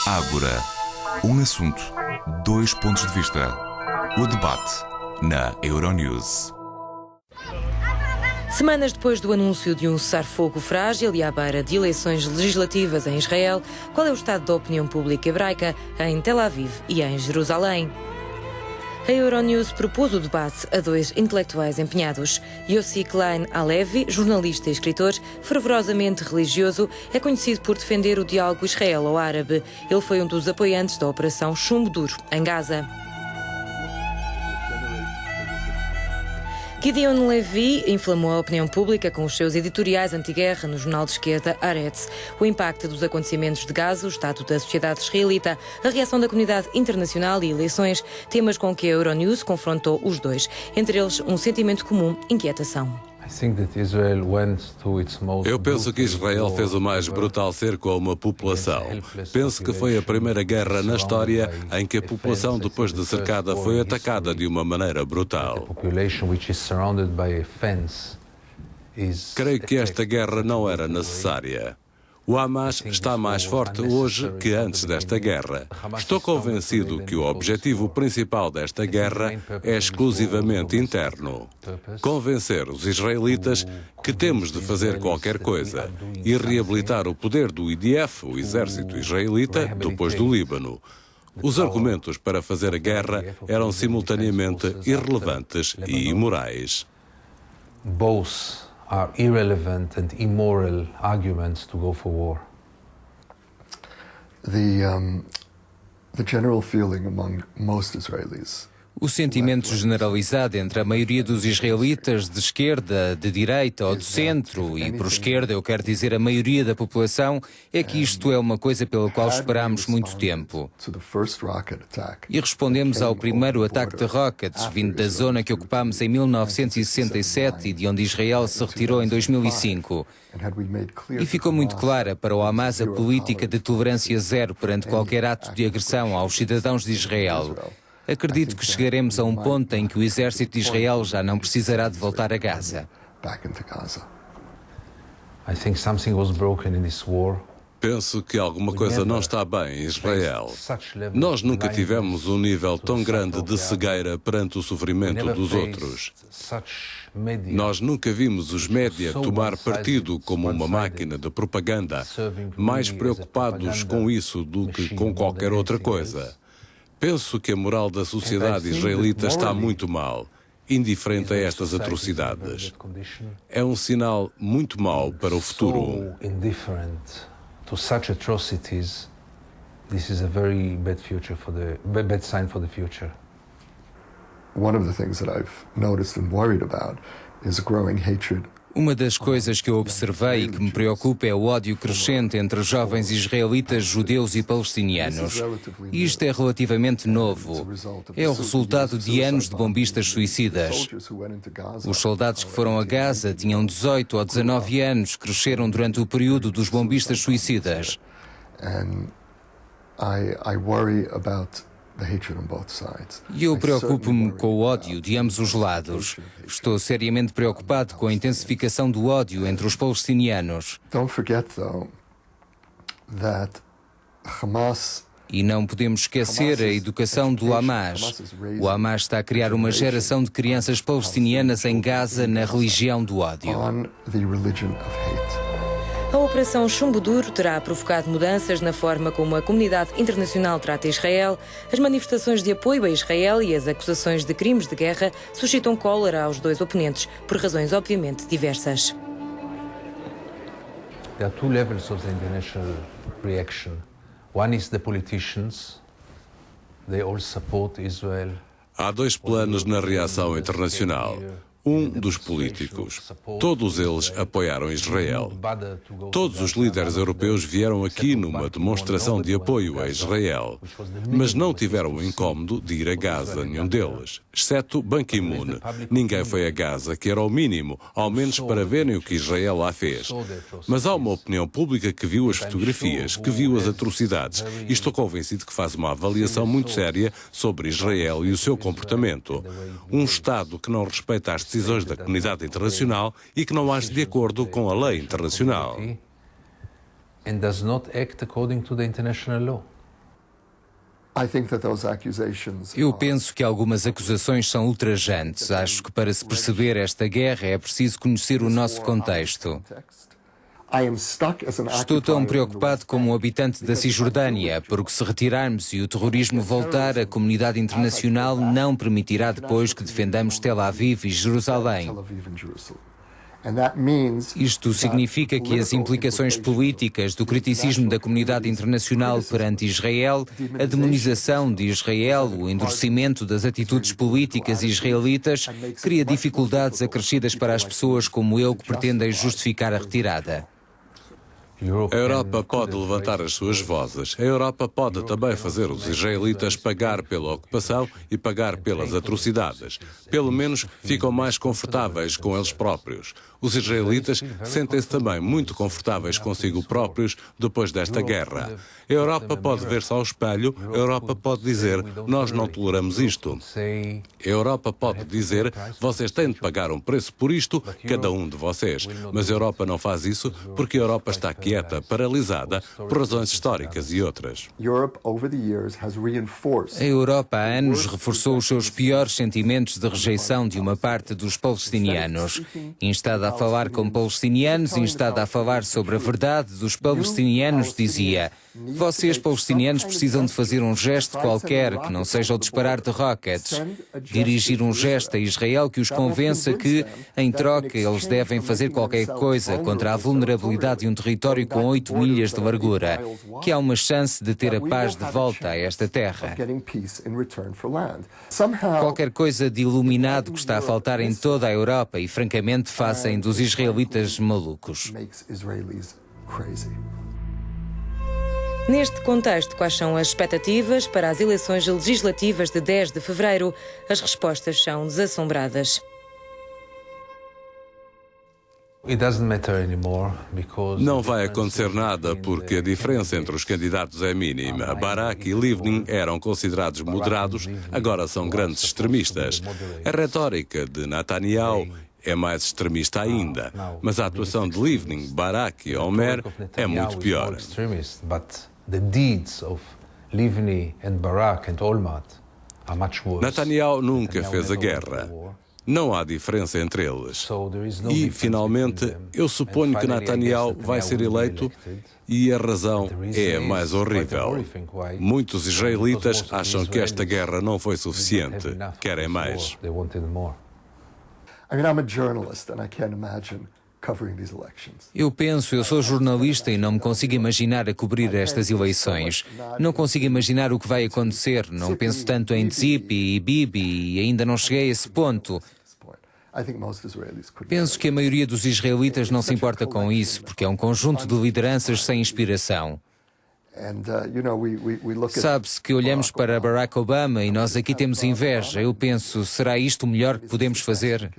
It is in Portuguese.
Ágora. Um assunto, dois pontos de vista. O debate na Euronews. Semanas depois do anúncio de um cessar-fogo frágil e à beira de eleições legislativas em Israel, qual é o estado da opinião pública hebraica em Tel Aviv e em Jerusalém? A Euronews propôs o debate a dois intelectuais empenhados. Yossi Klein Halevi, jornalista e escritor, fervorosamente religioso, é conhecido por defender o diálogo israelo-árabe. Ele foi um dos apoiantes da Operação Chumbo Duro, em Gaza. Gideon Levy inflamou a opinião pública com os seus editoriais anti-guerra no jornal de esquerda Haaretz. O impacto dos acontecimentos de Gaza, o estado da sociedade israelita, a reação da comunidade internacional e eleições, temas com que a Euronews confrontou os dois. Entre eles, um sentimento comum, inquietação. Eu penso que Israel fez o mais brutal cerco a uma população. Penso que foi a primeira guerra na história em que a população, depois de cercada, foi atacada de uma maneira brutal. Creio que esta guerra não era necessária. O Hamas está mais forte hoje que antes desta guerra. Estou convencido que o objetivo principal desta guerra é exclusivamente interno. Convencer os israelitas que temos de fazer qualquer coisa e reabilitar o poder do IDF, o exército israelita, depois do Líbano. Os argumentos para fazer a guerra eram simultaneamente irrelevantes e imorais. Are irrelevant and immoral arguments to go for war. The general feeling among most Israelis. O sentimento generalizado entre a maioria dos israelitas de esquerda, de direita ou de centro, e por esquerda eu quero dizer a maioria da população, é que isto é uma coisa pela qual esperámos muito tempo. E respondemos ao primeiro ataque de rockets, vindo da zona que ocupámos em 1967 e de onde Israel se retirou em 2005. E ficou muito clara para o Hamas a política de tolerância zero perante qualquer ato de agressão aos cidadãos de Israel. Acredito que chegaremos a um ponto em que o exército de Israel já não precisará de voltar a Gaza. Penso que alguma coisa não está bem em Israel. Nós nunca tivemos um nível tão grande de cegueira perante o sofrimento dos outros. Nós nunca vimos os média tomar partido como uma máquina de propaganda, mais preocupados com isso do que com qualquer outra coisa. Penso que a moral da sociedade israelita está muito mal, indiferente a estas atrocidades. É um sinal muito mau para o futuro. One of the things that I've noticed and worried about is growing hatred. Uma das coisas que eu observei e que me preocupa é o ódio crescente entre jovens israelitas, judeus e palestinianos. E isto é relativamente novo. É o resultado de anos de bombistas suicidas. Os soldados que foram a Gaza tinham 18 ou 19 anos, cresceram durante o período dos bombistas suicidas. E eu preocupo-me com o ódio de ambos os lados. Estou seriamente preocupado com a intensificação do ódio entre os palestinianos. E não podemos esquecer a educação do Hamas. O Hamas está a criar uma geração de crianças palestinianas em Gaza na religião do ódio. A Operação Chumbo Duro terá provocado mudanças na forma como a comunidade internacional trata Israel. As manifestações de apoio a Israel e as acusações de crimes de guerra suscitam cólera aos dois oponentes, por razões obviamente diversas. There are two levels of the international reaction. One is the politicians. They all support Israel. Há dois planos na reação internacional. Um dos políticos. Todos eles apoiaram Israel. Todos os líderes europeus vieram aqui numa demonstração de apoio a Israel, mas não tiveram o incómodo de ir a Gaza, nenhum deles, exceto Ban Ki-moon. Ninguém foi a Gaza, que era o mínimo, ao menos para verem o que Israel lá fez. Mas há uma opinião pública que viu as fotografias, que viu as atrocidades, e estou convencido que faz uma avaliação muito séria sobre Israel e o seu comportamento. Um Estado que não respeita as decisões da comunidade internacional e que não age de acordo com a lei internacional. And does not act according to the international law. Eu penso que algumas acusações são ultrajantes. Acho que para se perceber esta guerra é preciso conhecer o nosso contexto. Estou tão preocupado como um habitante da Cisjordânia, porque se retirarmos e o terrorismo voltar, a comunidade internacional não permitirá depois que defendamos Tel Aviv e Jerusalém. Isto significa que as implicações políticas do criticismo da comunidade internacional perante Israel, a demonização de Israel, o endurecimento das atitudes políticas israelitas, cria dificuldades acrescidas para as pessoas como eu que pretendem justificar a retirada. A Europa pode levantar as suas vozes. A Europa pode também fazer os israelitas pagar pela ocupação e pagar pelas atrocidades. Pelo menos ficam mais confortáveis com eles próprios. Os israelitas sentem-se também muito confortáveis consigo próprios depois desta guerra. A Europa pode ver-se ao espelho, a Europa pode dizer, nós não toleramos isto. A Europa pode dizer, vocês têm de pagar um preço por isto, cada um de vocês. Mas a Europa não faz isso porque a Europa está quieta, paralisada, por razões históricas e outras. A Europa há anos reforçou os seus piores sentimentos de rejeição de uma parte dos palestinianos. Instada a falar com palestinianos, instada a falar sobre a verdade dos palestinianos, dizia: vocês, palestinianos, precisam de fazer um gesto qualquer, que não seja o disparar de rockets. Dirigir um gesto a Israel que os convença que, em troca, eles devem fazer qualquer coisa contra a vulnerabilidade de um território com 8 milhas de largura, que há uma chance de ter a paz de volta a esta terra. Qualquer coisa de iluminado que está a faltar em toda a Europa e, francamente, fazem dos israelitas malucos. Neste contexto, quais são as expectativas para as eleições legislativas de 10 de fevereiro? As respostas são desassombradas. Não vai acontecer nada porque a diferença entre os candidatos é mínima. Barak e Livni eram considerados moderados, agora são grandes extremistas. A retórica de Netanyahu é mais extremista ainda, mas a atuação de Livni, Barak e Omer é muito pior. Netanyahu nunca fez a guerra. Não há diferença entre eles. E, finalmente, eu suponho que Netanyahu vai ser eleito e a razão é a mais horrível. Muitos israelitas acham que esta guerra não foi suficiente. Querem mais. Eu sou jornalista e não me consigo imaginar a cobrir estas eleições. Não consigo imaginar o que vai acontecer. Não penso tanto em Tzipi e Bibi e ainda não cheguei a esse ponto. Penso que a maioria dos israelitas não se importa com isso, porque é um conjunto de lideranças sem inspiração. Sabe-se que olhamos para Barack Obama e nós aqui temos inveja. Eu penso, será isto o melhor que podemos fazer?